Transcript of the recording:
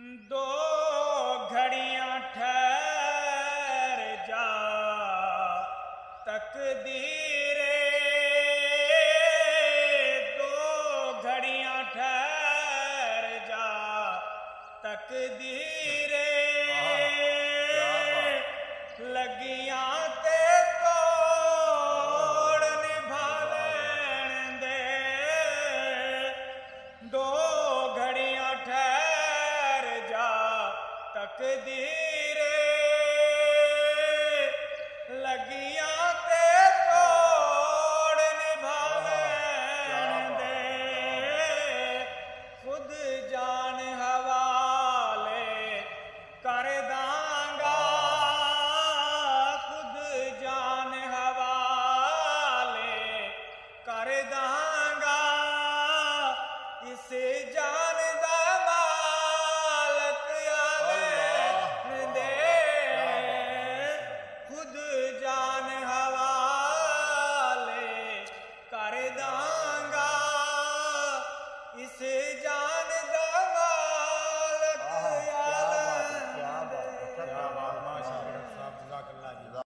दो घड़ियां ठहर जा तकदीरे, दो घड़ियां ठहर जा तकदीरे, लगियां ते तोड़ निभा लैण दे, दो घड़ियां ठहर जा तकदीरे, लगियां ते तोड़ निभा लैण दे, खुद जान हवाले कर दांगा, खुद जान हवाले कर दांगा, इस जान दा मालक आवेण दे, खुद जान हवाले कर दांगा।